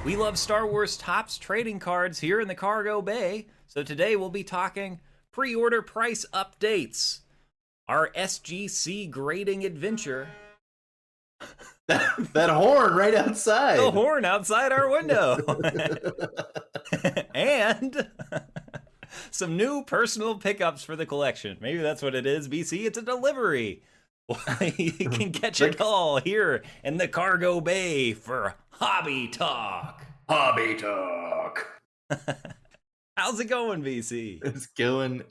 We love Star Wars Topps trading cards here in the cargo bay, so today we'll be talking pre-order price updates, our SGC grading adventure, that horn right outside. the horn outside our window, and some new personal pickups for the collection. Maybe that's what it is, BC. It's a delivery. You can catch it all here in the cargo bay for Hobby Talk. Hobby Talk. How's it going, BC? It's going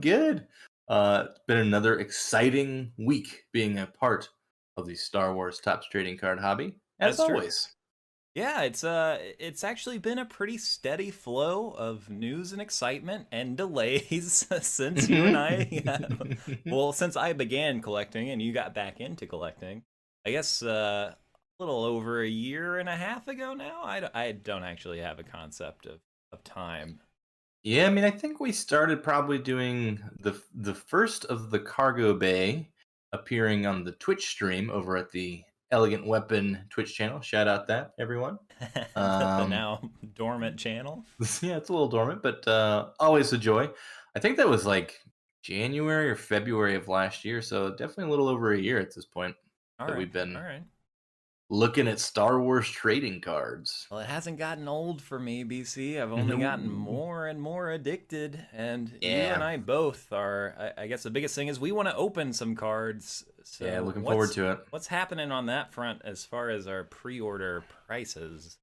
good. It's been another exciting week being a part of the Star Wars Topps trading card hobby, as That's true. always. Yeah, it's actually been a pretty steady flow of news and excitement and delays since you and I, well, since I began collecting and you got back into collecting. I guess a little over a year and a half ago now. I don't actually have a concept of time. Yeah, I mean, I think we started probably doing the first of the cargo bay appearing on the Twitch stream over at the Elegant Weapon Twitch channel. Shout out that, everyone. The now dormant channel. Yeah, it's a little dormant, but always a joy. I think that was like January or February of last year, so definitely a little over a year at this point we've been All right. looking at Star Wars trading cards. Well, it hasn't gotten old for me, BC. I've only gotten more and more addicted, and you and I both are. I guess the biggest thing is we want to open some cards. So yeah, looking forward to it. What's happening on that front as far as our pre-order prices?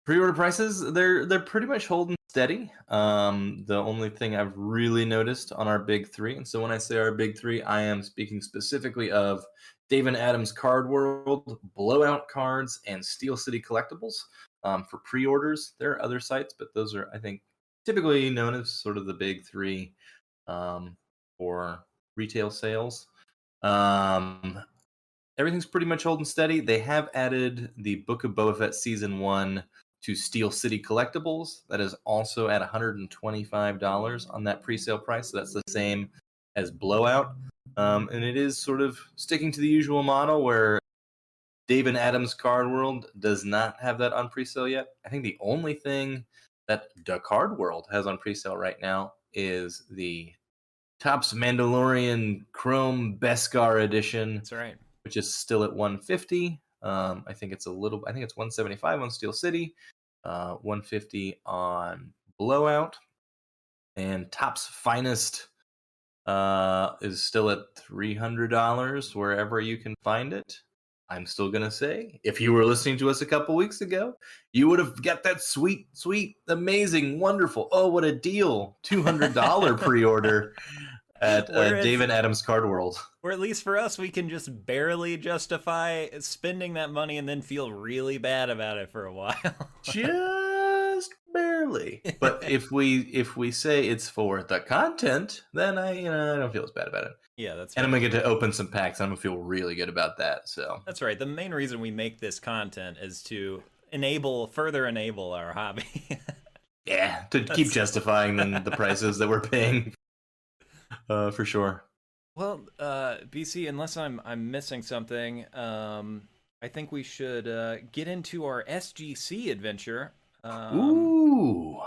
Pre-order prices, they're pretty much holding steady. The only thing I've really noticed on our big three, and so when I say our big three, I am speaking specifically of Dave and Adam's Card World, Blowout Cards, and Steel City Collectibles. For pre-orders, there are other sites, but those are, I think, typically known as sort of the big three for retail sales. Everything's pretty much holding steady. They have added the Book of Boba Fett Season 1 to Steel City Collectibles. That is also at $125 on that pre-sale price. So that's the same as Blowout. And it is sort of sticking to the usual model where Dave and Adam's Card World does not have that on pre-sale yet. I think the only thing that the Card World has on pre-sale right now is the Topps Mandalorian Chrome Beskar Edition. That's right. Which is still at $150. I think it's $175 on Steel City, $150 on Blowout, and Topps Finest is still at $300 wherever you can find it. I'm still gonna say, if you were listening to us a couple weeks ago, you would have got that sweet, amazing, wonderful, oh what a deal, $200 pre-order at Dave and Adam's Card World. Or at least for us, we can just barely justify spending that money and then feel really bad about it for a while. Just barely. But if we say it's for the content, then I don't feel as bad about it. Yeah, that's right. And I'm gonna get to open some packs. I'm gonna feel really good about that. So that's right. The main reason we make this content is to further enable our hobby. Yeah, to keep justifying the prices that we're paying. For sure. Well, BC, unless I'm missing something, I think we should get into our SGC adventure. Ooh.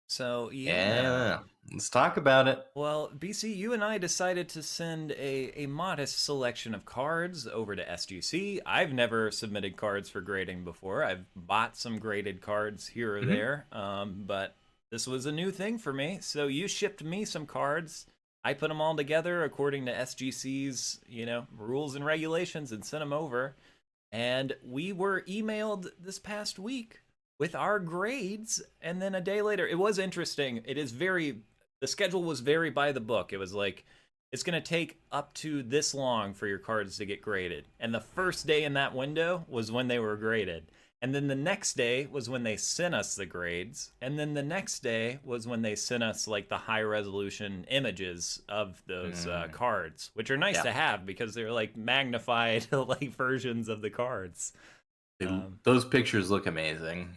So yeah, let's talk about it. Well, BC, you and I decided to send a modest selection of cards over to SGC. I've never submitted cards for grading before. I've bought some graded cards here or there, but this was a new thing for me. So you shipped me some cards. I put them all together according to SGC's, rules and regulations and sent them over. And we were emailed this past week with our grades. And then a day later, it was interesting. The schedule was very by the book. It was like, it's going to take up to this long for your cards to get graded. And the first day in that window was when they were graded. And then the next day was when they sent us the grades. And then the next day was when they sent us like the high resolution images of those cards, which are nice to have because they're like magnified like versions of the cards. Those pictures look amazing.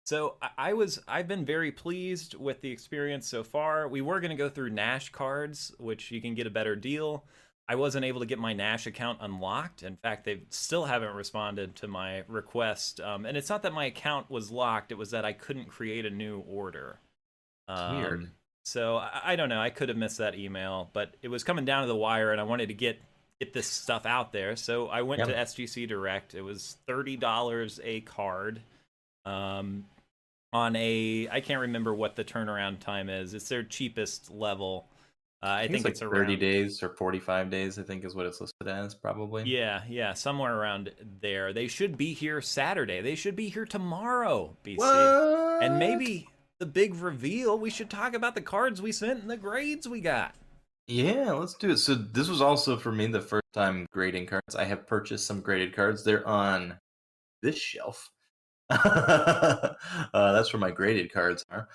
So I've been very pleased with the experience so far. We were going to go through Nash cards, which you can get a better deal. I wasn't able to get my Nash account unlocked. In fact, they still haven't responded to my request. And it's not that my account was locked; it was that I couldn't create a new order. It's weird. Um, so I don't know. I could have missed that email, but it was coming down to the wire, and I wanted to get this stuff out there. So I went to Yep. SGC Direct. It was $30 a card. Um, on a, I can't remember what the turnaround time is. It's their cheapest level. I think think it's it's like 30 around. days or 45 days, I think is what it's listed as, probably. Yeah, somewhere around there. They should be here Saturday. They should be here tomorrow, BC. And What? maybe the big reveal, we should talk about the cards we sent and the grades we got. Yeah, let's do it. So this was also for me the first time grading cards. I have purchased some graded cards. They're on this shelf. That's where my graded cards are.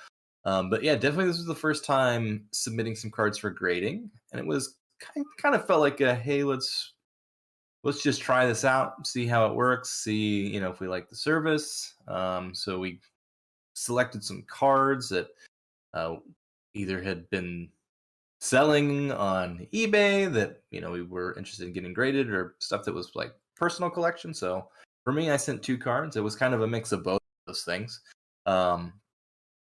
But yeah, definitely this was the first time submitting some cards for grading, and it was kind of felt like a hey, let's just try this out, see how it works, see if we like the service. So we selected some cards that uh, either had been selling on eBay that we were interested in getting graded, or stuff that was like personal collection. So for me, I sent two cards. It was kind of a mix of both of those things. Um,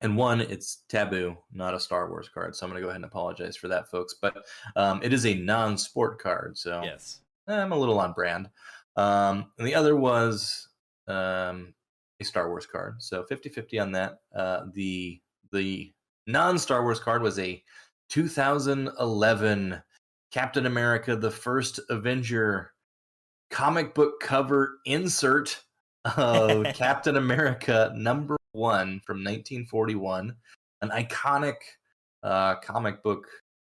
and one, it's taboo, not a Star Wars card. So I'm going to go ahead and apologize for that, folks. But it is a non-sport card, so Yes. I'm a little on brand. And the other was a Star Wars card. So 50-50 on that. The non-Star Wars card was a 2011 Captain America: The First Avenger comic book cover insert of Captain America #1 from 1941, an iconic comic book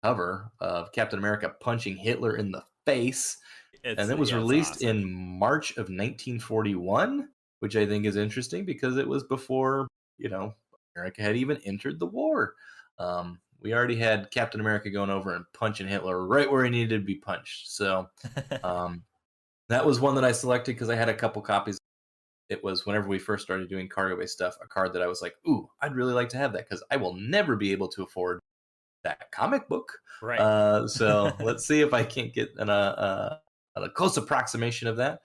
cover of Captain America punching Hitler in the face. And it was It's released awesome. in March of 1941, which I think is interesting because it was before, America had even entered the war. We already had Captain America going over and punching Hitler right where he needed to be punched. So um, that was one that I selected because I had a couple copies. It was whenever we first started doing cargo based stuff, a card that I was like, ooh, I'd really like to have that because I will never be able to afford that comic book. Right. So let's see if I can't get a close approximation of that.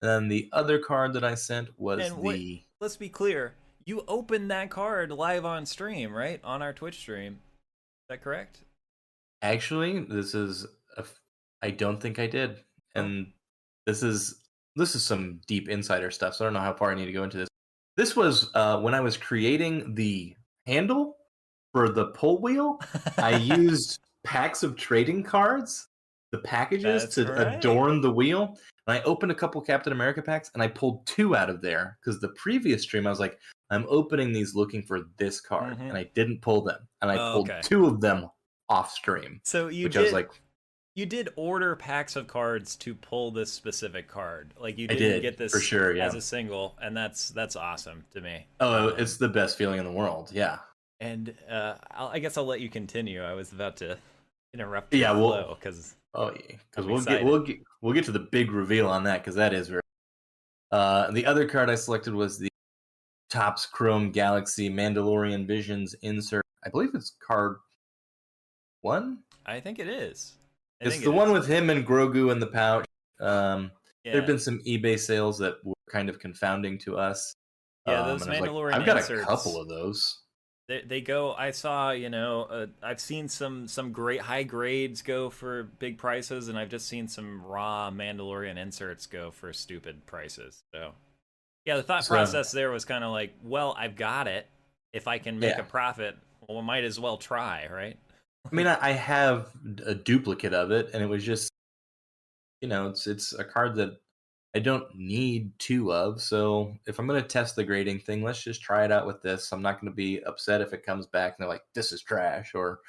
And then the other card that I sent was And what? the Let's be clear. You opened that card live on stream, right? On our Twitch stream. Is that correct? actually this is I don't think I did, Oh. and this is some deep insider stuff. So I don't know how far I need to go into this. This was when I was creating the handle for the pull wheel. I used packs of trading cards, the packages That's to right. adorn the wheel. And I opened a couple Captain America packs and I pulled two out of there because the previous stream I was like, I'm opening these looking for this card, Mm-hmm. and I didn't pull them. And I Oh, pulled okay. two of them off stream, So which I was like, you did order packs of cards to pull this specific card. Like you I didn't did get for this sure. as Yeah. a single, and that's awesome to me. Oh, it's the best feeling in the world. Yeah. And I guess I'll let you continue. I was about to interrupt your Yeah. Well, flow because oh yeah, because I'm we'll get excited. to the big reveal on that because that is very. The other card I selected was the Topps Chrome Galaxy Mandalorian Visions insert. I believe it's card 1. I think it is. I It's think the it one is. with him and Grogu in the pouch. There have Yeah. been some eBay sales that were kind of confounding to us, Yeah, those and I was like, Mandalorian I've got a couple inserts. of those. They go. I saw, I've seen some great high grades go for big prices, and I've just seen some raw Mandalorian inserts go for stupid prices. So yeah, the thought So process there was kind of like, well, I've got it. If I can make a yeah, profit, well, we might as well try, right? I mean, I have a duplicate of it, and it was just it's a card that I don't need two of. So if I'm going to test the grading thing, let's just try it out with this. I'm not going to be upset if it comes back and they're like, this is trash, or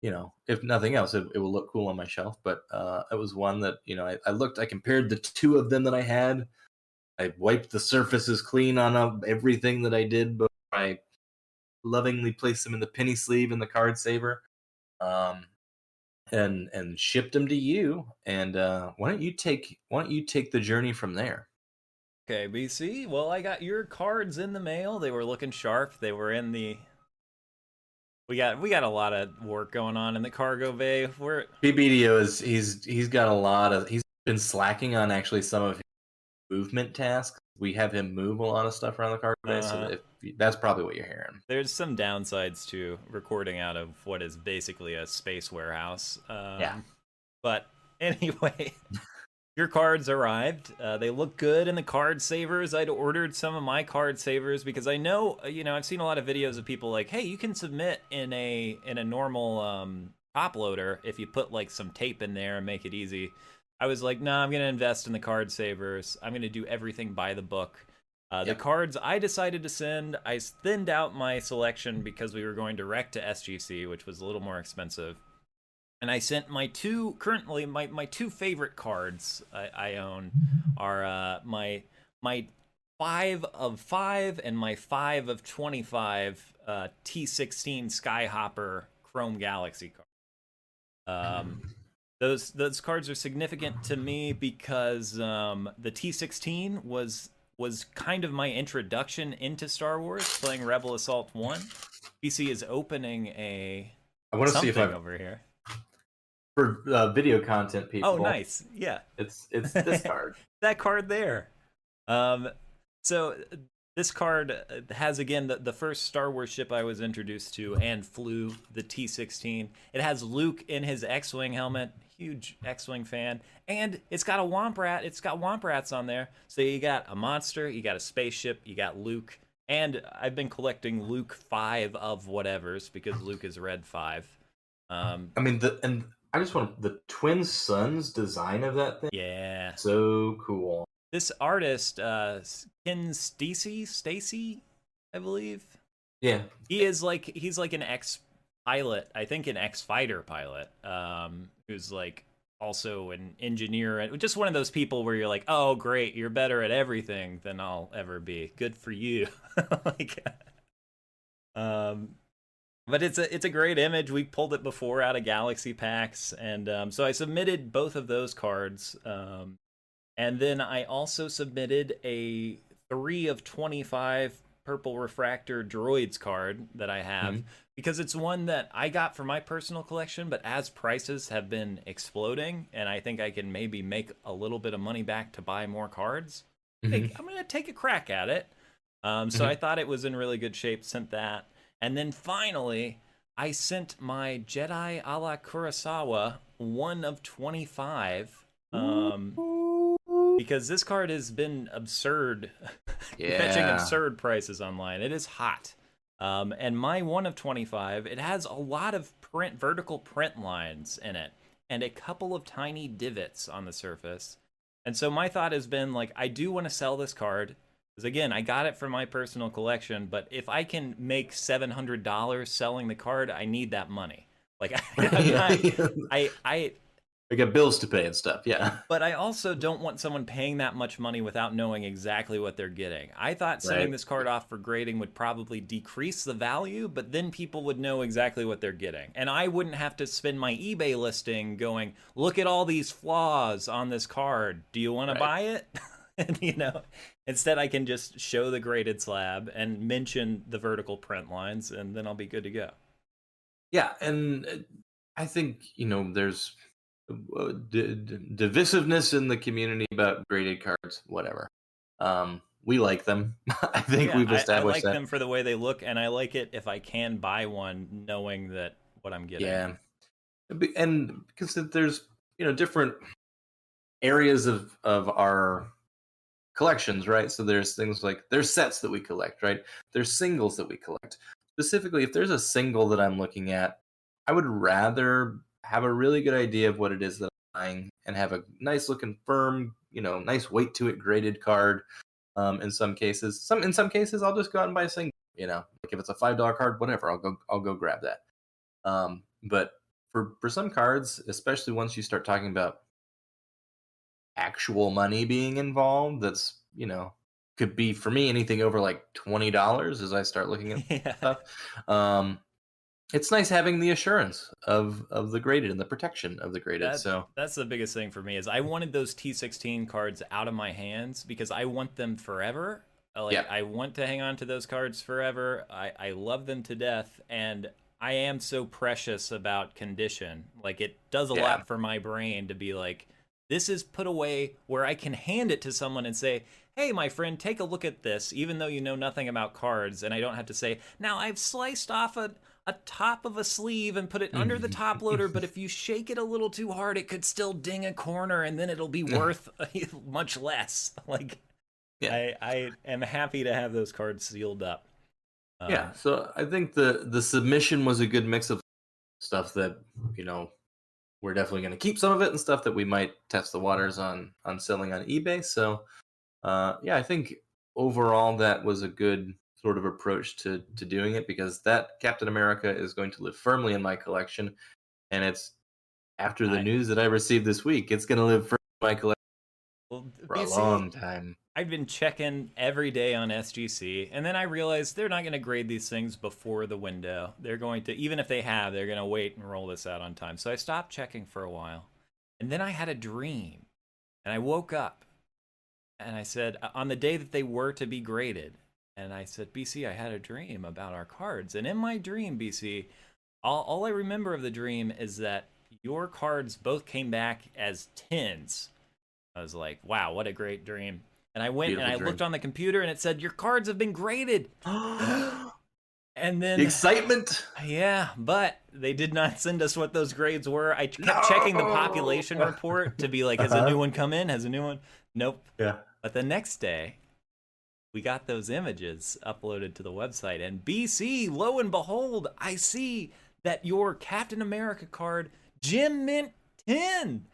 if nothing else, it will look cool on my shelf. But it was one that I looked, I compared the two of them that I had. I wiped the surfaces clean on everything that I did, but I lovingly placed them in the penny sleeve and the card saver. Um, and shipped them to you. And why don't you take the journey from there? Okay, BC. Well, I got your cards in the mail. They were looking sharp. They were in the we got a lot of work going on in the cargo bay. PBDO is he's got a lot of he's been slacking on actually some of his movement tasks. We have him move a lot of stuff around the cargo bay, so uh, that's probably what you're hearing. there's some downsides to recording out of what is basically a space warehouse. Yeah. But anyway, your cards arrived. They look good in the card savers. I'd ordered some of my card savers because I know, I've seen a lot of videos of people like, hey, you can submit in a normal top loader if you put like some tape in there and make it easy. I was like, nah, I'm gonna invest in the card savers. I'm gonna do everything by the book. The cards I decided to send, I thinned out my selection because we were going direct to SGC, which was a little more expensive. And I sent my my two favorite cards I own are my 5 of 5 and my 5 of 25 T16 Skyhopper Chrome Galaxy card. Those cards are significant to me because the T16 was kind of my introduction into Star Wars, playing Rebel Assault 1. PC is opening I want to see if I over here. For video content people. Oh, nice. Yeah. It's this card. That card there. So this card has, again, the first Star Wars ship I was introduced to and flew, the T-16. It has Luke in his X-Wing helmet. Huge X-Wing fan. And it's got a Womp Rat. It's got Womp Rats on there. So you got a monster, you got a spaceship, you got Luke. And I've been collecting Luke 5 of whatevers because Luke is red 5. I mean, I just want the Twin Suns design of that thing. Yeah. So cool. This artist, Ken Stacy, I believe. Yeah. He's like an ex-pilot, I think an ex-fighter pilot, who's like also an engineer, and just one of those people where you're like, oh, great, you're better at everything than I'll ever be. Good for you. Like, but it's a great image. We pulled it before out of Galaxy packs, and so I submitted both of those cards, and then I also submitted a 3 of 25 Purple Refractor Droids card that I have, because it's one that I got for my personal collection, but as prices have been exploding, and I think I can maybe make a little bit of money back to buy more cards, I'm going to take a crack at it. So I thought it was in really good shape, sent that. And then finally, I sent my Jedi a la Kurosawa 1 of 25. Because this card has been absurd, fetching absurd prices online. It is hot. And my 1 of 25, it has a lot of vertical print lines in it, and a couple of tiny divots on the surface. And so my thought has been, like, I do want to sell this card. Because, again, I got it for my personal collection, but if I can make $700 selling the card, I need that money. Like, I got bills to pay and stuff, yeah. But I also don't want someone paying that much money without knowing exactly what they're getting. I thought sending this card off for grading would probably decrease the value, but then people would know exactly what they're getting. And I wouldn't have to spend my eBay listing going, look at all these flaws on this card. Do you want to buy it? And, instead I can just show the graded slab and mention the vertical print lines, and then I'll be good to go. Yeah, and I think, there's divisiveness in the community about graded cards, whatever. We like them. I think we've established that. I like them for the way they look, and I like it if I can buy one knowing that what I'm getting. Yeah. And because there's, different areas of our collections, right? So there's things like, there's sets that we collect, right? There's singles that we collect. Specifically, if there's a single that I'm looking at, I would rather have a really good idea of what it is that I'm buying and have a nice looking firm, nice weight to it graded card. In some cases, I'll just go out and buy a single, like if it's a $5 card, whatever, I'll go grab that. But for some cards, especially once you start talking about actual money being involved, that's could be, for me, anything over like $20 as I start looking at stuff. It's nice having the assurance of the graded and the protection of the graded. That's the biggest thing for me, is I wanted those T16 cards out of my hands because I want them forever. I want to hang on to those cards forever. I love them to death, and I am so precious about condition. Like, it does a Yeah. lot for my brain to be like, this is put away where I can hand it to someone and say, hey, my friend, take a look at this, even though you know nothing about cards. And I don't have to say, now I've sliced off a top of a sleeve and put it under the top loader, but if you shake it a little too hard, it could still ding a corner and then it'll be worth much less. Like, Yeah. I am happy to have those cards sealed up. Yeah. So I think the submission was a good mix of stuff that, you know, we're definitely going to keep some of it and stuff that we might test the waters on selling on eBay. So yeah, I think overall that was a good sort of approach to doing it, because that Captain America is going to live firmly in my collection, and it's after the I news that I received this week, it's going to live firmly in my collection well, for a BC, long time. I've been checking every day on SGC, and then I realized they're not going to grade these things before the window. They're going to, even if they have, they're going to wait and roll this out on time. So I stopped checking for a while, and then I had a dream, and I woke up, and I said, on the day that they were to be graded, and I said, BC, I had a dream about our cards, and in my dream, BC, all I remember of the dream is that your cards both came back as 10s. I was like, wow, what a great dream. And I went and Beautiful I dream. looked on the computer and it said, your cards have been graded. And The then, excitement. yeah, but they did not send us what those grades were. I kept No. checking the population report to be like, has a new one come in? Has a new one? Nope. Yeah. But the next day, we got those images uploaded to the website. And BC, lo and behold, I see that your Captain America card, Jim Mint 10.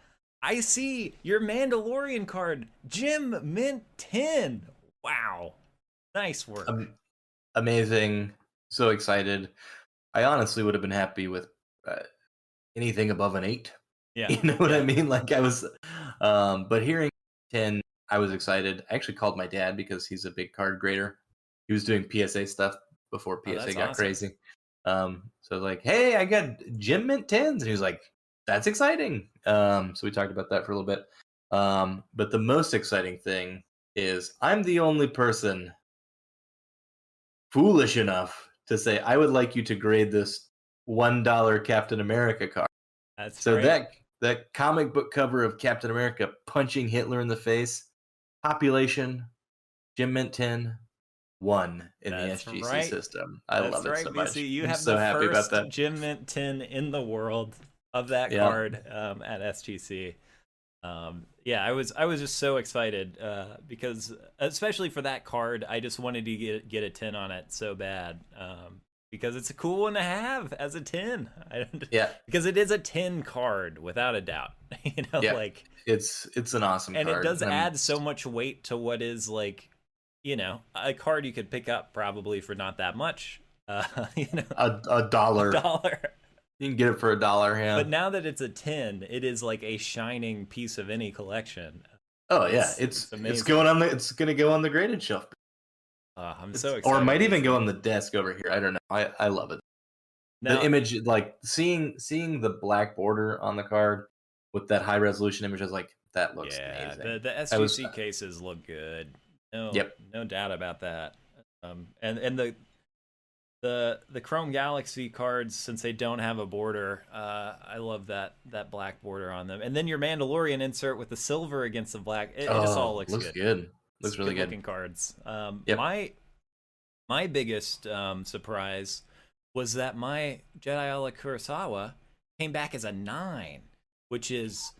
I see your Mandalorian card, Jim Mint 10. Wow. Nice work. Amazing. So excited. I honestly would have been happy with anything above an 8. Yeah. You know what yeah. I mean? Like I was, but hearing 10, I was excited. I actually called my dad because he's a big card grader. He was doing PSA stuff before Oh, PSA that's got awesome. crazy. So I was like, hey, I got Gem Mint 10s. And he was like, that's exciting. So we talked about that for a little bit. But the most exciting thing is I'm the only person foolish enough to say, I would like you to grade this $1 Captain America card. That's So great. that comic book cover of Captain America punching Hitler in the face, population, Jim Mint 10, 1 in the That's SGC right. system. I That's love it right, so BC. much. You I'm have so the happy about first that. Jim Mint 10 in the world of that Yeah. card at SGC. Yeah, I was just so excited because, especially for that card, I just wanted to get a 10 on it so bad because it's a cool one to have as a 10. Yeah. Because it is a 10 card without a doubt. Yeah. Like it's an awesome and card. it does add so much weight to what is like, a card you could pick up probably for not that much. a dollar. A dollar. You can get it for $1, yeah. But now that it's a 10, it is like a shining piece of any collection. Oh yeah, it's going on it's gonna go on the graded shelf. I'm so excited. Or it might even go on the desk over here. I don't know. I love it. Now, the image, like seeing the black border on the card with that high resolution image, I was like, that looks amazing. The SGC cases look good. No doubt about that. And the Chrome Galaxy cards, since they don't have a border, I love that black border on them. And then your Mandalorian insert with the silver against the black, it just all looks good. Looks really good. Looking cards. Yep. My biggest surprise was that my Jedi Ala Kurosawa came back as a 9, which is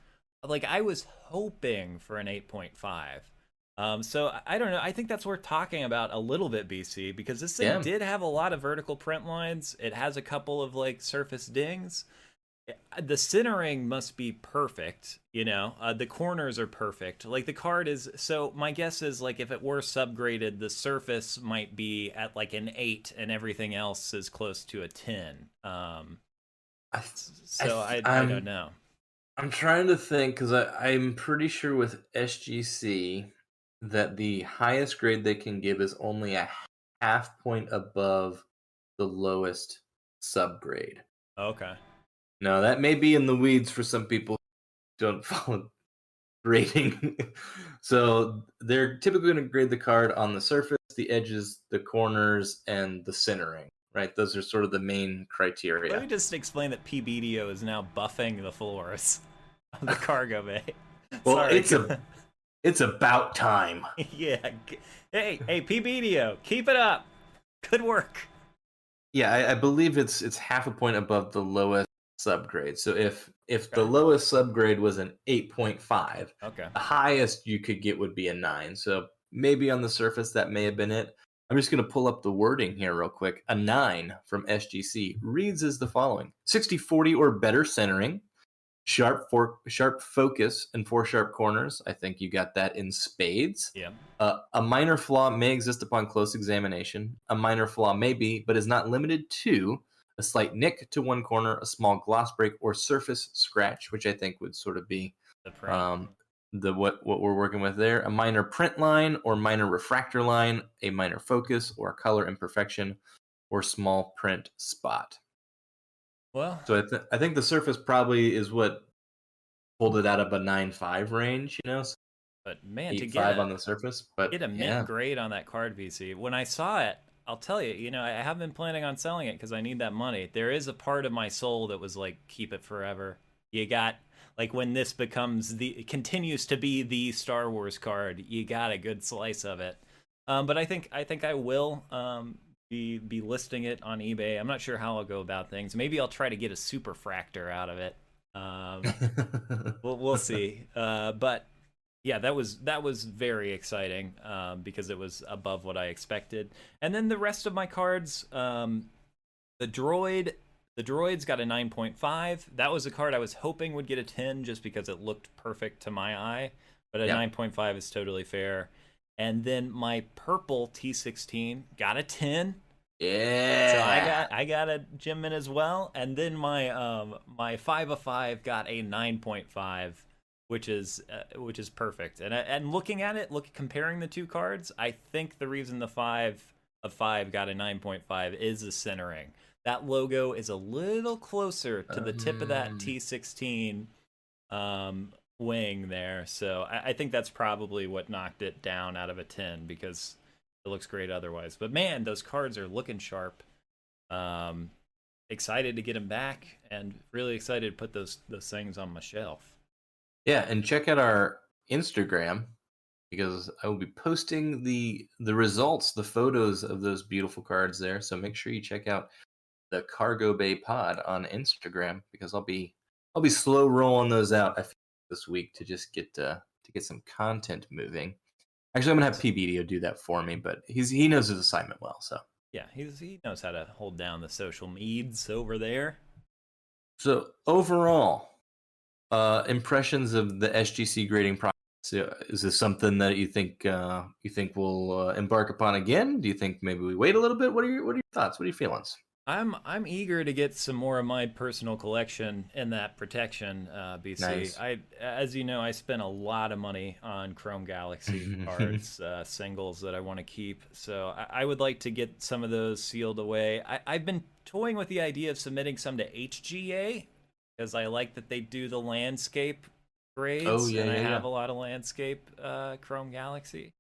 like I was hoping for an 8.5. So I don't know. I think that's worth talking about a little bit, BC, because this thing did have a lot of vertical print lines. It has a couple of like surface dings. The centering must be perfect, the corners are perfect. Like the card is, so my guess is like if it were subgraded, the surface might be at like an 8 and everything else is close to a 10. I don't know. I'm trying to think because I'm pretty sure with SGC that the highest grade they can give is only a half point above the lowest subgrade. Okay. Now, that may be in the weeds for some people who don't follow grading. So they're typically going to grade the card on the surface, the edges, the corners, and the centering. right? Those are sort of the main Let me criteria. just explain that PBDO is now buffing the floors of the cargo bay. Well, Sorry. it's about time. Yeah. Hey, PBDO, keep it up. Good work. Yeah, I believe it's half a point above the lowest subgrade. So if the Okay. lowest subgrade was an 8.5, Okay. the highest you could get would be a 9. So maybe on the surface that may have been it. I'm just going to pull up the wording here real quick. A 9 from SGC reads as the following: 60/40 or better centering, sharp focus, and 4 sharp corners. I think you got that in spades. Yeah. A minor flaw may exist upon close examination. A minor flaw may be, but is not limited to, a slight nick to one corner, a small gloss break, or surface scratch, which I think would sort of be The print. um, the what we're working with there. A minor print line or minor refractor line, a minor focus or color imperfection, or small print spot. Well, So I think the surface probably is what pulled it out of a 9.5 range, so but man, to 8.5 on the surface. But get a mint yeah, grade on that card, VC. When I saw it, I'll tell you, I have been planning on selling it because I need that money. There is a part of my soul that was like, keep it forever. You got like when this becomes it continues to be the Star Wars card, you got a good slice of it. But I think I will be listing it on eBay. I'm not sure how I'll go about things. Maybe I'll try to get a super fractor out of it. Um, we'll see. But yeah, that was very exciting because it was above what I expected. And then the rest of my cards, the droid, the droid's got a 9.5. That was a card I was hoping would get a 10 just because it looked perfect to my eye, but a yeah, 9.5 is totally fair. And then my purple T16 got a 10. So I yeah. got I got a gym mint as well, and then my 5 of 5 got a 9.5, which is perfect. And looking at it, comparing the two cards, I think the reason the 5 of 5 got a 9.5 is the centering. That logo is a little closer to the tip of that Um, T16 wing there, so I think that's probably what knocked it down out of a 10 because it looks great otherwise. But man, those cards are looking sharp. Um, Excited to get them back, and really excited to put those things on my shelf. yeah, and check out our Instagram because I will be posting the results, the photos of those beautiful cards there. So make sure you check out the Cargo Bay Pod on Instagram because I'll be slow rolling those out this week to just get some content moving. Actually, I'm gonna have PBDO do that for me, but he knows his assignment well. Yeah, he knows how to hold down the social meds over there. So overall, impressions of the SGC grading process. Is this something that you think we'll embark upon again? Do you think maybe we wait a little bit? What are your thoughts? What are your feelings? I'm eager to get some more of my personal collection in that protection, BC. Nice. As you know, I spent a lot of money on Chrome Galaxy cards, singles that I want to keep. So I would like to get some of those sealed away. I've been toying with the idea of submitting some to HGA because I like that they do the landscape Oh grades, yeah, and I yeah, have yeah. a lot of landscape Chrome Galaxy.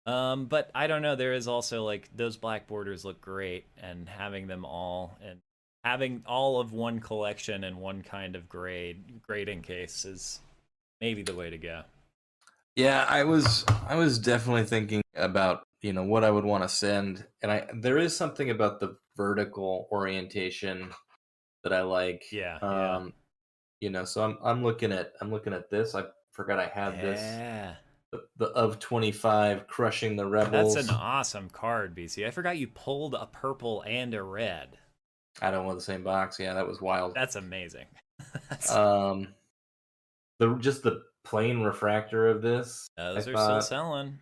But I don't know. There is also like those black borders look great, and having them all and having all of one collection and one kind of grading case is maybe the way to go. Yeah, I was definitely thinking about what I would want to send, and there is something about the vertical orientation that I like. Yeah, yeah, Um, so I'm looking at this. I forgot I had this. yeah. The of 25 crushing the That's an rebels. awesome card, BC. I forgot you pulled a purple and a red. I don't want the same box. Yeah, that was wild. That's amazing. That's, Um, the just the plain refractor of this, I those are still thought, selling.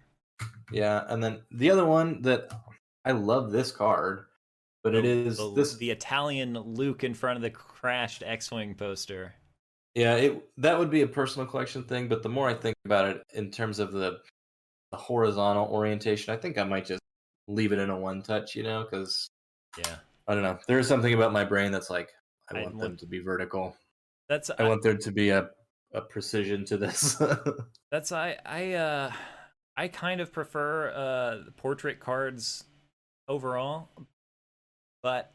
yeah. And then the other one that I love this card, but it The, is the this. the Italian Luke in front of the crashed X-wing poster. Yeah, that would be a personal collection thing. But the more I think about it in terms of the horizontal orientation, I think I might just leave it in a one touch. Because Yeah, I don't know. There is something about my brain that's like I I want want them to be vertical. that's I want there to be a precision to this. That's I kind of prefer portrait cards overall, But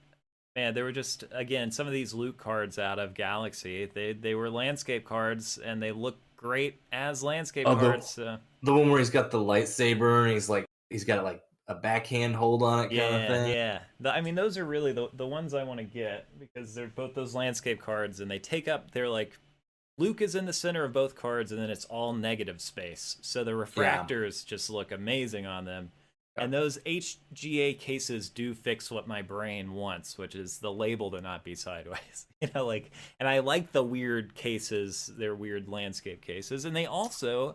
man, there were just, again, some of these loot cards out of Galaxy. They were landscape cards, and they look great as landscape Oh, cards. the one where he's got the lightsaber and he's got like a backhand hold on it kind of Yeah, thing. yeah. I mean, those are really the ones I want to get because they're both those landscape cards, and they take up. They're like Luke is in the center of both cards, and then it's all negative space. So the Yeah. refractors just look amazing on them. Yeah. And those HGA cases do fix what my brain wants, which is the label to not be sideways. Like, and I like the weird cases. They're weird landscape cases, and they offer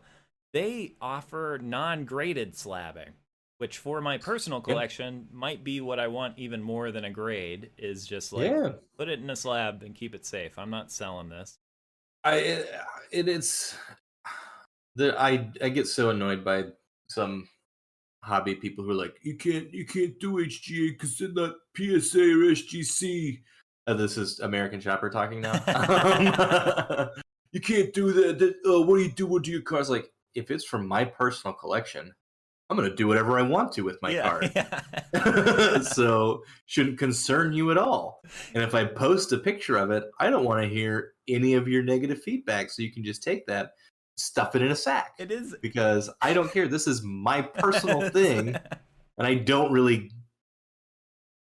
non-graded slabbing, which for my personal Yeah. collection might be what I want even more than a grade. Is just like Yeah. put it in a slab and keep it safe. I'm not selling this. It's I get so annoyed by some hobby people who are like, you can't do HGA because they're not PSA or SGC. This is American Shopper talking now. You can't do that. What do you do with your cards? Like, if it's from my personal collection, I'm gonna do whatever I want to with my Yeah, card. yeah. So shouldn't concern you at all. And if I post a picture of it, I don't want to hear any of your negative feedback. So you can just take that, stuff it in a sack. It is. Because I don't care. This is my personal thing, and I don't really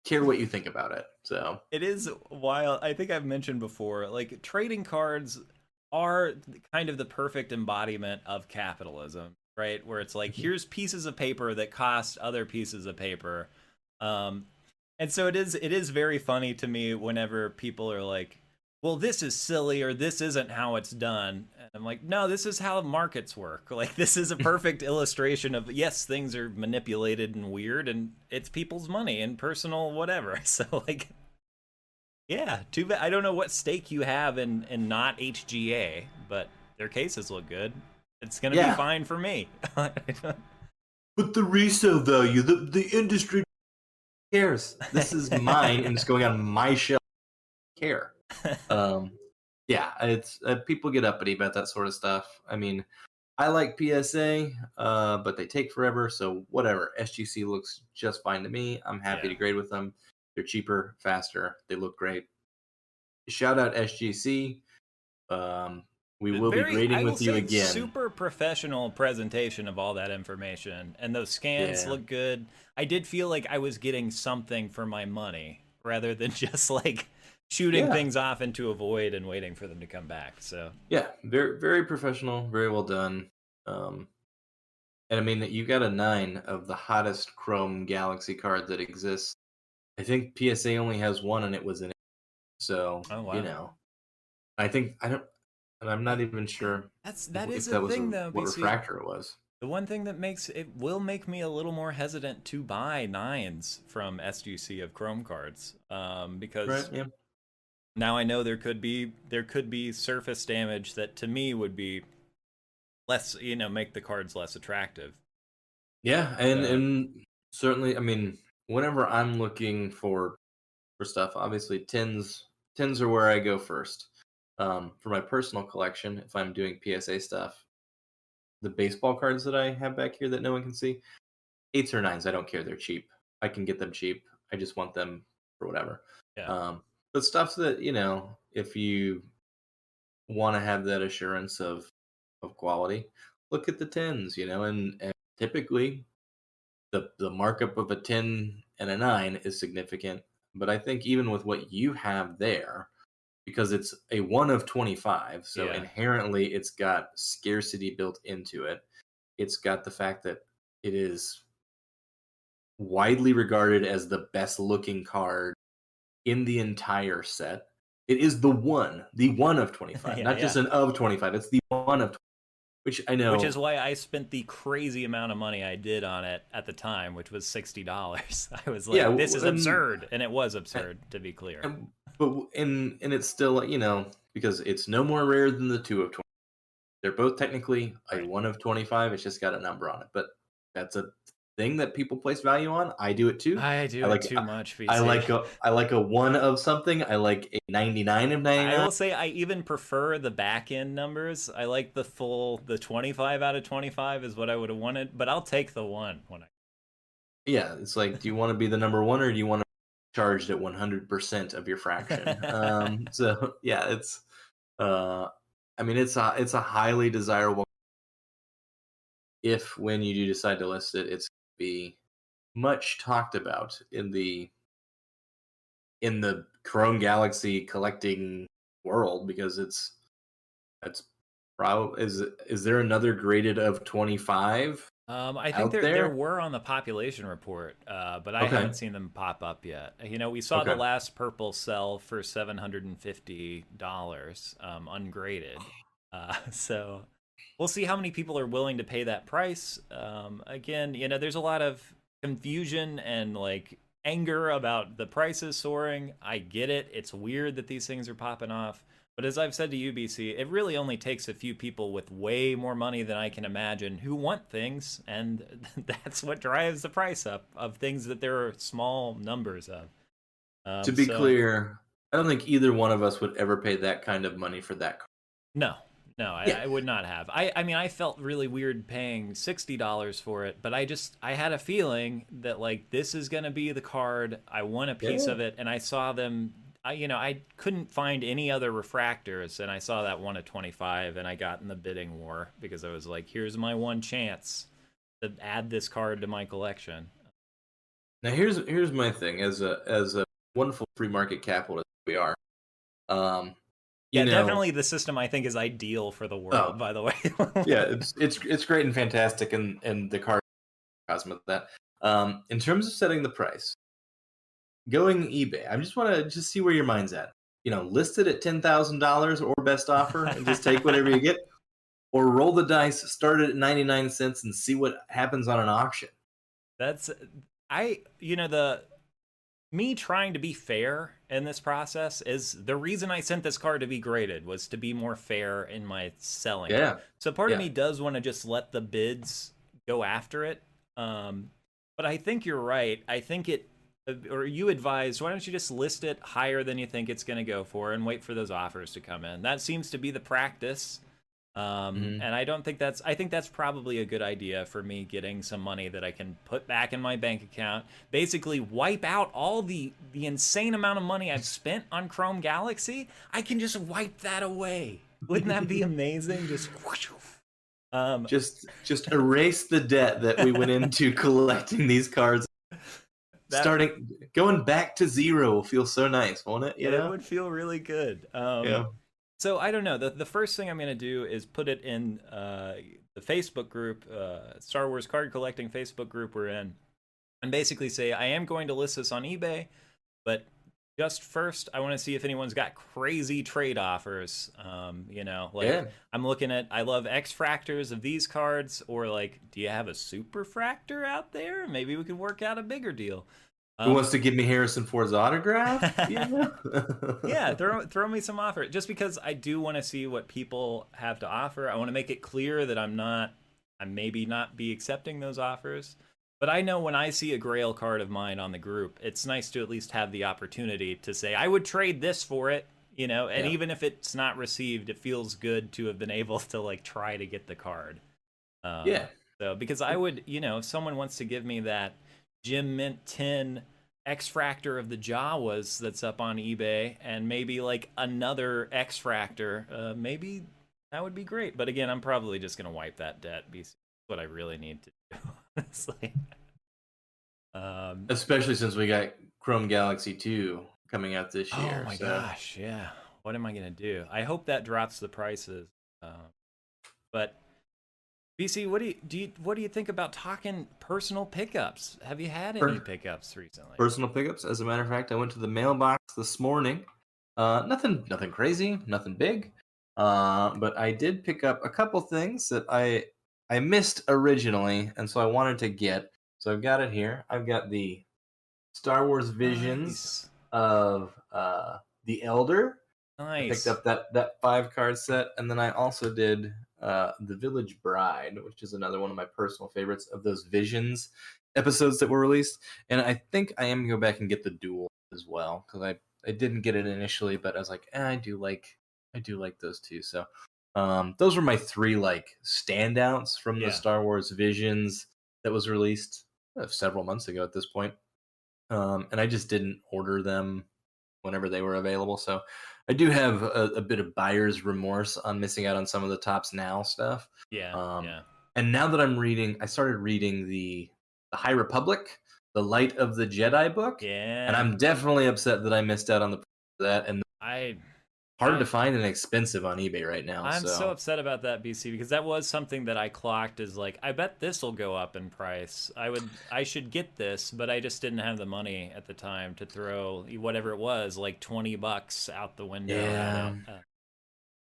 care what you think about it. So It is wild. I think I've mentioned before, like trading cards are kind of the perfect embodiment of capitalism, right? Where it's like, here's pieces of paper that cost other pieces of paper. Um, and so it is very funny to me whenever people are like, well, this is silly or this isn't how it's done. And I'm like, no, this is how markets work. Like, this is a perfect illustration of, yes, things are manipulated and weird, and it's people's money and personal whatever. So, like, yeah, too bad. I don't know what stake you have in not HGA, but their cases look good. It's gonna be yeah, fine for me. but the resale value, the industry cares. This is mine, and it's going on my shelf. Care. Um, yeah, it's people get uppity about that sort of stuff. I mean, I like PSA, but they take forever. So whatever. SGC looks just fine to me. I'm happy Yeah. to grade with them. They're cheaper, faster. They look great. Shout out SGC. Um, we will be I grading will with you say, again. super professional presentation of all that information, and those scans Yeah. look good. I did feel like I was getting something for my money rather than just like shooting Yeah. things off into a void and waiting for them to come back. So Yeah. Very, very professional. Very well done. Um, and I mean, you got a 9 of the hottest Chrome Galaxy card that exists. I think PSA only has one, and it was in it. So, oh wow. I think, I don't, and I'm not even sure That is if a that was thing though, what BC. refractor it was. The one thing that makes it will make me a little more hesitant to buy nines from SGC of Chrome cards, Right. because Yeah. now I know there could be surface damage that to me would be less, make the cards less attractive. Yeah. And, So and certainly, I mean, whenever I'm looking for stuff, obviously tens are where I go first. For my personal collection, if I'm doing PSA stuff, the baseball cards that I have back here that no one can see, eights or nines, I don't care. They're cheap. I can get them cheap. I just want them for whatever. yeah, Um, but stuff that if you want to have that assurance of quality, look at the tens. And typically the markup of a 10 and a 9 is significant. But I think even with what you have there, because it's a 1 of 25, so yeah, inherently it's got scarcity built into it. It's got the fact that it is widely regarded as the best looking card in the entire set. It is the one of 25, yeah, not just yeah. an of 25. It's the one of 25, which I Which is know. why I spent the crazy amount of money I did on it at the time, which was $60. I was Yeah, like, this is and, absurd, and it was absurd, to be clear. and it's still because it's no more rare than the 2 of 20. They're both technically a Right. 1 of 25. It's just got a number on it. But that's a thing that people place value on. I do it too. I do I it like too much, I VC. like a 1 of something. I like a 99 of I 99. will say I even prefer the back end numbers. I like the 25 out of 25 is what I would have wanted, but I'll take the one when I. Yeah, it's like, do you want to be the number 1 or do you want to charged at 100% of your fraction. So yeah, it's uh, I mean, it's a highly desirable. If when you do decide to list it, it's going to be much talked about in the Chrome Galaxy collecting world because it's probably is there another graded of 25 I think out there there? were on the population report, but I Okay, haven't seen them pop up yet. You know, we saw the okay. last purple sell for $750, ungraded. So we'll see how many people are willing to pay that price. Again, you know, there's a lot of confusion and like anger about the prices soaring. I get it. It's weird that these things are popping off. But as I've said to UBC, it really only takes a few people with way more money than I can imagine who want things, and that's what drives the price up of things that there are small numbers of. To be So clear, I don't think either one of us would ever pay that kind of money for that car. no, no, Yeah, I would not have. I mean, I felt really weird paying $60 for it, but I had a feeling that like this is gonna be the card. I want a piece yeah. of it, and I saw them. I couldn't find any other refractors, and I saw that one at 25, and I got in the bidding war because I was like, here's my one chance to add this card to my collection. Now here's my thing as a wonderful free market capitalist we are. Um, you Yeah, know, definitely the system I think is ideal for the oh world. By the way. yeah, it's great and fantastic, and the car cosmos that. In terms of setting the price, going eBay, I just want to just see where your mind's at. List it at $10,000 or best offer, and just take whatever you get, or roll the dice, start it at 99 cents, and see what happens on an auction. That's the me trying to be fair in this process is the reason I sent this card to be graded was to be more fair in my selling it. Yeah, So part of yeah. me does want to just let the bids go after it. But I think you're right. I think or you advised, why don't you just list it higher than you think it's going to go for and wait for those offers to come in? That seems to be the practice. Hmm. And I think that's probably a good idea for me getting some money that I can put back in my bank account. Basically, wipe out all the insane amount of money I've spent on Chrome Galaxy. I can just wipe that away. Wouldn't that be amazing? Just whoosh. Um, Just erase the debt that we went into collecting these cards. that Going back to zero will feel so nice, won't it? it would feel really good. Yeah. So I don't know. The first thing I'm gonna do is put it in the Facebook group, Star Wars card collecting Facebook group we're in, and basically say I am going to list this on eBay, but just first I want to see if anyone's got crazy trade offers. Like Yeah. I'm looking at I love X fractors of these cards, or like, do you have a super fractor out there? Maybe we could work out a bigger deal. Who Um, wants to give me Harrison Ford's autograph? Yeah, throw me some offer. Just because I do want to see what people have to offer. I want to make it clear that I maybe not be accepting those offers. But I know when I see a Grail card of mine on the group, it's nice to at least have the opportunity to say I would trade this for it, and Yeah. even if it's not received, it feels good to have been able to like try to get the card. Yeah. So because I would, if someone wants to give me that Gem Mint 10 X Fractor of the Jawas that's up on eBay and maybe like another X Fractor, maybe that would be great. But again, I'm probably just going to wipe that debt because what I really need to do, honestly. Um, Especially since we got Chrome Galaxy 2 coming out this oh year. my So gosh, yeah. What am I going to do? I hope that drops the prices. But BC, what do you think about talking personal pickups? Have you had any per- pickups recently? personal pickups. As a matter of fact, I went to the mailbox this morning. Nothing crazy, nothing big. But I did pick up a couple things that I missed originally, and so I wanted to get. So I've got it here. I've got the Star Wars Visions Nice, of the Elder. I picked nice. up that 5 card set, and then I also did the Village Bride, which is another one of my personal favorites of those Visions episodes that were released. And I think I am gonna go back and get the Duel as well because I didn't get it initially, but I was like, I do like those two. So those were my 3 like standouts from the Yeah. Star Wars Visions that was released several months ago at this point. and I just didn't order them whenever they were available. So I do have a bit of buyer's remorse on missing out on some of the Tops Now stuff. Yeah, Um, yeah, and now that I started reading the High Republic, the Light of the Jedi book, and yeah. I'm definitely upset that I missed out on that. And I, hard to I, find and expensive on eBay right now. I'm so So upset about that, BC, because that was something that I clocked as like, I bet this will go up in price. I should get this, but I just didn't have the money at the time to throw whatever it was, like $20 out the window at yeah, it.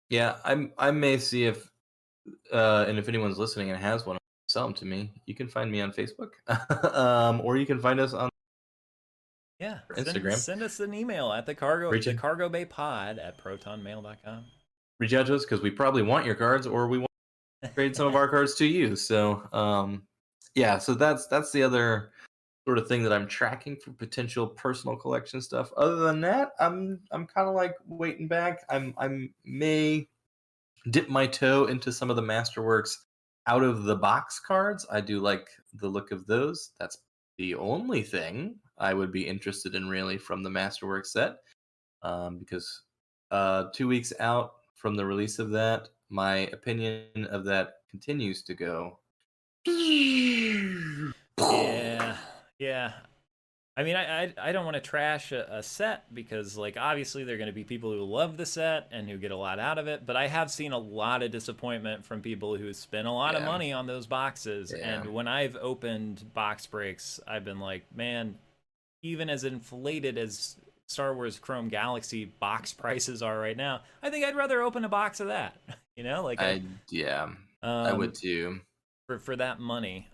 yeah, I may see if and if anyone's listening and has one, sell them to me. You can find me on Facebook, or you can find us on Yeah, Instagram. send us an email at Reach the cargo bay pod at protonmail.com. reach out to us because we probably want your cards, or we want to trade some of our cards to you. So, yeah, so that's the other sort of thing that I'm tracking for potential personal collection stuff. Other than that, I'm kind of like waiting back. I may dip my toe into some of the Masterworks out of the box cards. I do like the look of those. That's the only thing I would be interested in really from the Masterworks set, because 2 weeks out from the release of that, my opinion of that continues to go. Yeah, yeah. I mean, I don't want to trash a set because, like, obviously there are going to be people who love the set and who get a lot out of it. But I have seen a lot of disappointment from people who spend a lot of Yeah, money on those boxes. yeah. And when I've opened box breaks, I've been like, man, even as inflated as Star Wars Chrome Galaxy box prices are right now, I think I'd rather open a box of that. You know, like Yeah, I would um, too. for that money.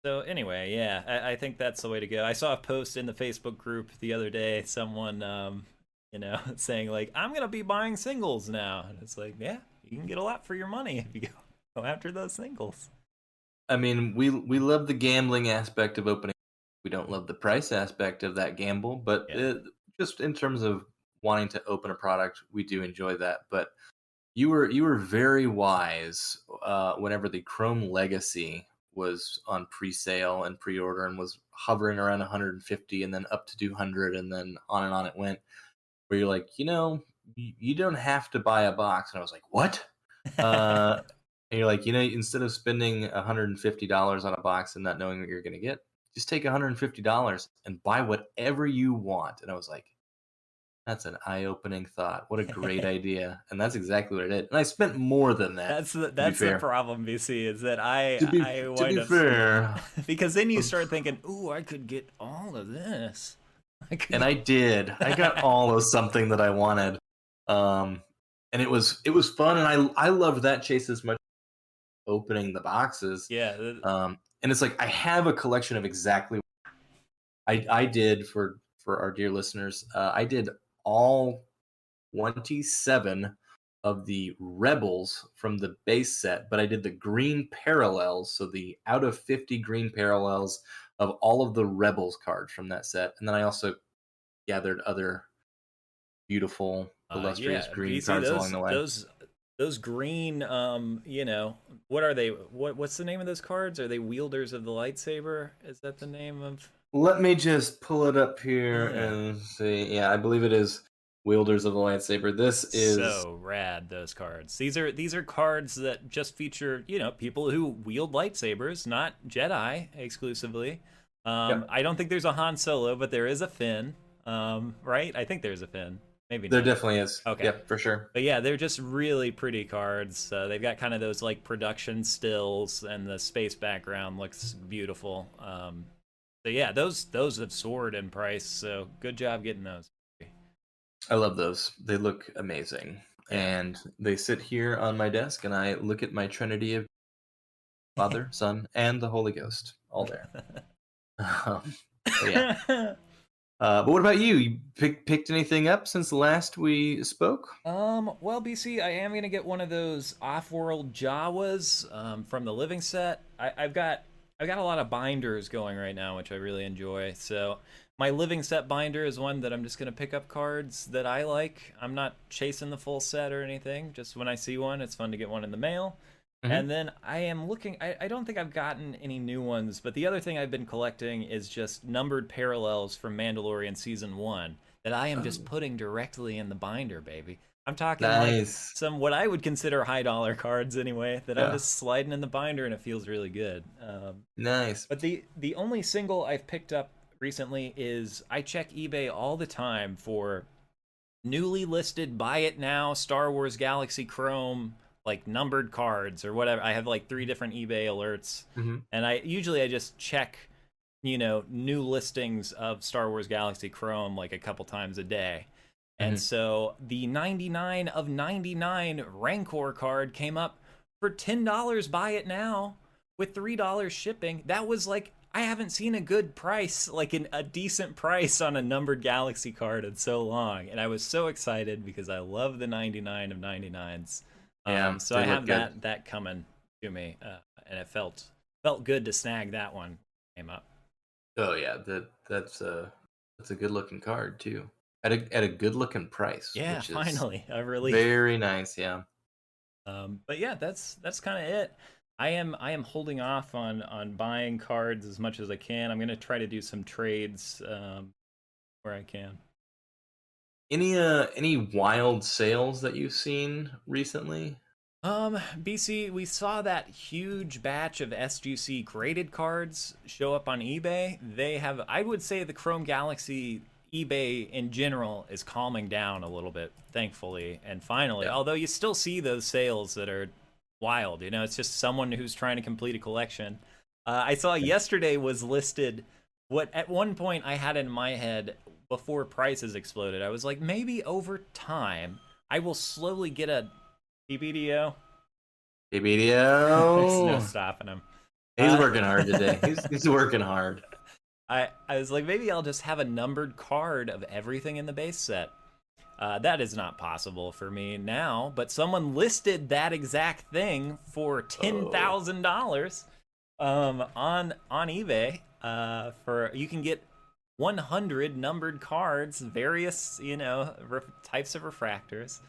So anyway, yeah, I think that's the way to go. I saw a post in the Facebook group the other day, someone, saying like, "I'm gonna be buying singles now," and it's like, yeah, you can get a lot for your money if you go after those singles. I mean, we love the gambling aspect of opening. We don't love the price aspect of that gamble, but Yeah, just in terms of wanting to open a product, we do enjoy that. But you were very wise whenever the Chrome Legacy was on pre-sale and pre-order and was hovering around 150 and then up to 200 and then on it went. Where you're like, you don't have to buy a box, and I was like, what? Uh, and you're like, instead of spending $150 on a box and not knowing what you're going to get, just take $150 and buy whatever you want. And I was like, that's an eye-opening thought. What a great idea. And that's exactly what I did. And I spent more than that, to be that's the fair. problem, BC, is that To be I to wind be up spending fair, because then you start thinking, ooh, I could get all of this. I could and get. I did. I got all of something that I wanted. Um, and it was fun, and I loved that chase as much opening the boxes. Yeah, And it's like I have a collection of exactly I did for our dear listeners. I did all 27 of the Rebels from the base set, but I did the green parallels, so the out of 50 green parallels of all of the Rebels cards from that set, and then I also gathered other beautiful, illustrious yeah, green BC, cards along the way. those green, what are they? What's the name of those cards? Are they wielders of the lightsaber? Is that the name of? Let me just pull it up here Yeah, and see. Yeah, I believe it is Wielders of the Lightsaber. This is so rad. Those cards. These are cards that just feature people who wield lightsabers, not Jedi exclusively. Yep. I don't think there's a Han Solo, but there is a Finn. Right? I think there's a Finn. Maybe There not. definitely is. Okay. Yep, for sure. But yeah, they're just really pretty cards. They've got kind of those like production stills, and the space background looks beautiful. So yeah, those have soared in price. So good job getting those. I love those. They look amazing. Yeah. And they sit here on my desk, and I look at my trinity of Father, Son, and the Holy Ghost all there. But yeah. But what about you? You picked anything up since last we spoke? Well, BC, I am gonna get one of those off-world Jawas from the living set. I've got a lot of binders going right now, which I really enjoy. So my living set binder is one that I'm just gonna pick up cards that I like. I'm not chasing the full set or anything. Just when I see one, it's fun to get one in the mail. And then I am looking, I don't think I've gotten any new ones, but the other thing I've been collecting is just numbered parallels from Mandalorian Season 1 that I am just Oh, putting directly in the binder, baby. I'm talking like nice. some what I would consider high dollar cards anyway, that I'm Yeah, just sliding in the binder and it feels really good. nice. But the only single I've picked up recently is I check eBay all the time for newly listed buy it now Star Wars Galaxy Chrome like numbered cards or whatever. I have like 3 different eBay alerts, Hmm. and I just check, new listings of Star Wars Galaxy Chrome like a couple times a day. And Hmm. so the 99 of 99 Rancor card came up for $10 buy it now with $3 shipping. That was like I haven't seen a good price, like a decent price on a numbered Galaxy card in so long, and I was so excited because I love the 99 of 99s. Yeah, So I they look have good. that coming to me, and it felt good to snag that one. Came up. Oh yeah, that's a good looking card too. At a good looking price, Yeah, which is finally a relief. very nice. Yeah. But yeah, that's kind of it. I am holding off on buying cards as much as I can. I'm gonna try to do some trades where I can. Any wild sales that you've seen recently? BC, we saw that huge batch of SGC graded cards show up on eBay. They have, I would say, the Chrome Galaxy eBay in general is calming down a little bit, thankfully, and finally. Yeah. Although you still see those sales that are wild, it's just someone who's trying to complete a collection. I saw yesterday was listed. What at one point I had in my head before prices exploded. I was like, maybe over time I will slowly get a PBDO. There's no BBDO. stopping him. He's Uh, working hard today. He's working hard. I was like, maybe I'll just have a numbered card of everything in the base set. That is not possible for me now, but someone listed that exact thing for Oh. $10,000 on eBay. For you can get 100 numbered cards, various types of refractors.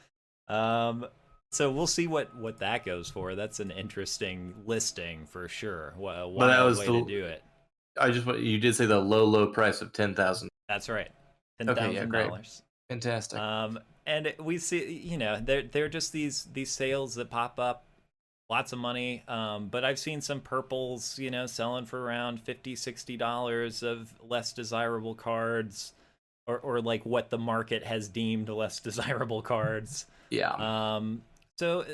Um, so we'll see what that goes for. That's an interesting listing for sure. A But that wild was way to the do it. you did say the low price of 10,000. That's right, ten Okay, yeah, thousand great. dollars. Fantastic. And we see, they're just these sales that pop up, lots of money. But I've seen some purples, selling for around $50-$60 of less desirable cards, or like what the market has deemed less desirable cards. Yeah. So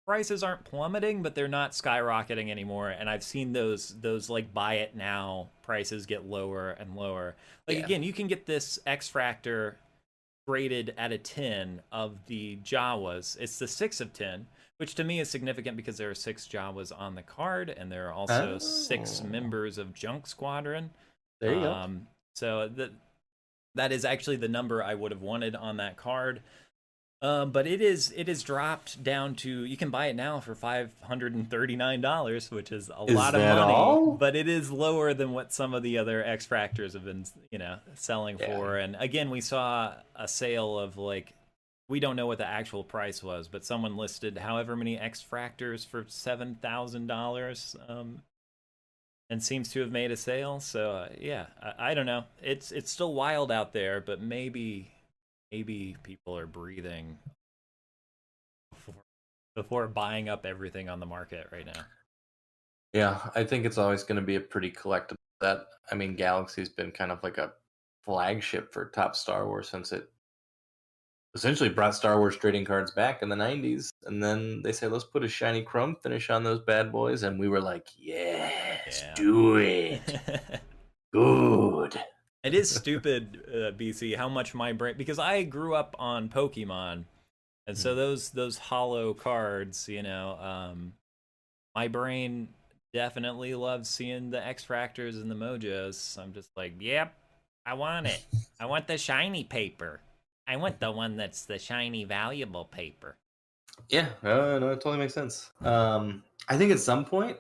prices aren't plummeting, but they're not skyrocketing anymore. And I've seen those like buy it now prices get lower and lower. Like Yeah. again, you can get this X Fractor graded at a 10 of the Jawas. It's the 6 of 10, which to me is significant because there are 6 Jawas on the card, and there are also 6 Oh. members of Junk Squadron. There you go. So that is actually the number I would have wanted on that card. But it is dropped down to, you can buy it now for $539, which is a Is lot of that money, all? but it is lower than what some of the other X Fractors have been, selling Yeah. for. And again, we saw a sale of like, we don't know what the actual price was, but someone listed however many X Fractors for $7,000, and seems to have made a sale. So yeah, I don't know. It's still wild out there, but maybe people are breathing before buying up everything on the market right now. Yeah, I think it's always going to be a pretty collectible set. I mean, Galaxy's been kind of like a flagship for top Star Wars since it essentially brought Star Wars trading cards back in the 90s. And then they said, let's put a shiny chrome finish on those bad boys. And we were like, yes, Yeah. do it. Good. It is stupid, BC, how much my brain, because I grew up on Pokemon, and so those hollow cards, my brain definitely loves seeing the X Fractors and the Mojos. I'm just like, yep, I want it. I want the shiny paper. I want the one that's the shiny valuable paper. Yeah, no, it totally makes sense. I think at some point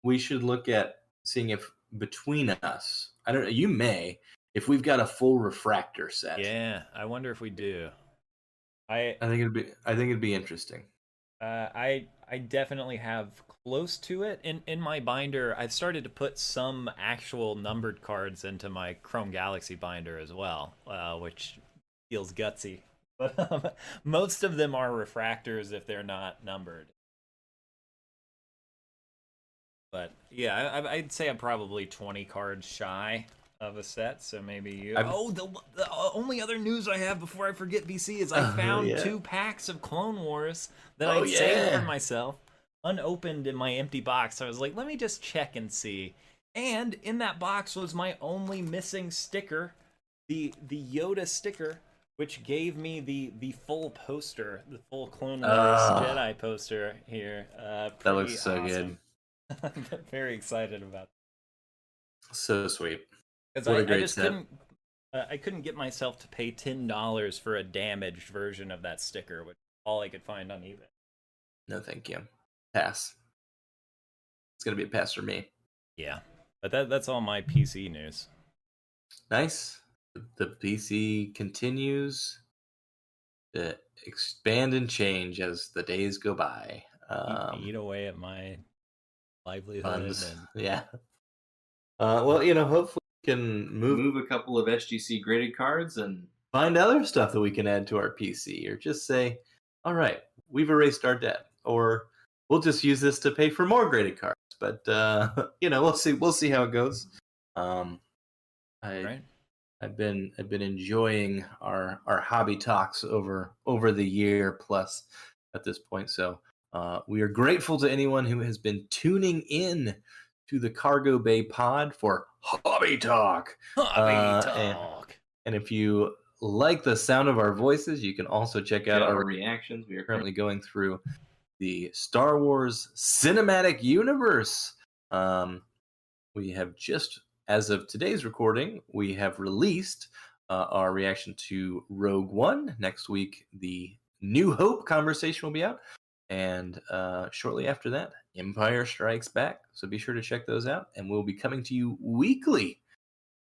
we should look at seeing if between us, I don't know, you may, if we've got a full refractor set. Yeah, I wonder if we do. I think it'd be interesting. I I definitely have close to it. In my binder, I've started to put some actual numbered cards into my Chrome Galaxy binder as well, which feels gutsy. But most of them are refractors if they're not numbered. But yeah, I'd say I'm probably 20 cards shy of a set, so maybe you. Oh, the only other news I have before I forget, BC, is I found 2 packs of Clone Wars that I'd saved for myself, unopened in my empty box. So I was like, let me just check and see. And in that box was my only missing sticker, the Yoda sticker, which gave me the full poster, the full Clone Wars Jedi poster here. That looks so good. I'm very excited about it. So sweet. Because I just couldn't, I couldn't get myself to pay $10 for a damaged version of that sticker, which is all I could find on eBay. No, thank you. Pass. It's gonna be a pass for me. Yeah, but that's all my PC news. Nice. The PC continues to expand and change as the days go by. Eat away at my livelihood. Yeah. Well, hopefully we can move a couple of SGC graded cards and find other stuff that we can add to our PC, or just say, all right, we've erased our debt, or we'll just use this to pay for more graded cards. But we'll see. We'll see how it goes. I've been enjoying our hobby talks over the year plus at this point. So we are grateful to anyone who has been tuning in to the Cargo Bay Pod for Hobby Talk. And if you like the sound of our voices, you can also check out our reactions. We are currently going through the Star Wars Cinematic Universe. We have just, as of today's recording, we have released our reaction to Rogue One. Next week, the New Hope conversation will be out. And shortly after that, Empire Strikes Back. So be sure to check those out. And we'll be coming to you weekly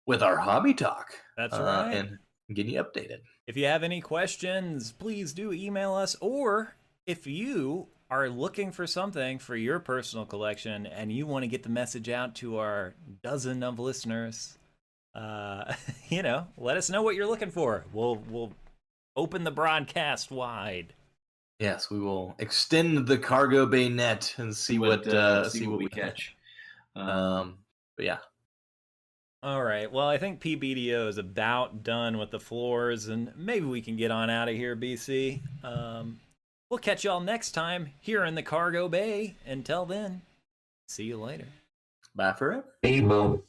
with our Hobby Talk. That's right. And getting you updated. If you have any questions, please do email us. Or if you are looking for something for your personal collection and you want to get the message out to our dozen of listeners, let us know what you're looking for. We'll open the broadcast wide. Yes, we will extend the Cargo Bay net and see what we catch. But yeah. All right. Well, I think PBDO is about done with the floors, and maybe we can get on out of here, BC. We'll catch y'all next time here in the Cargo Bay. Until then, see you later. Bye forever. bemoan.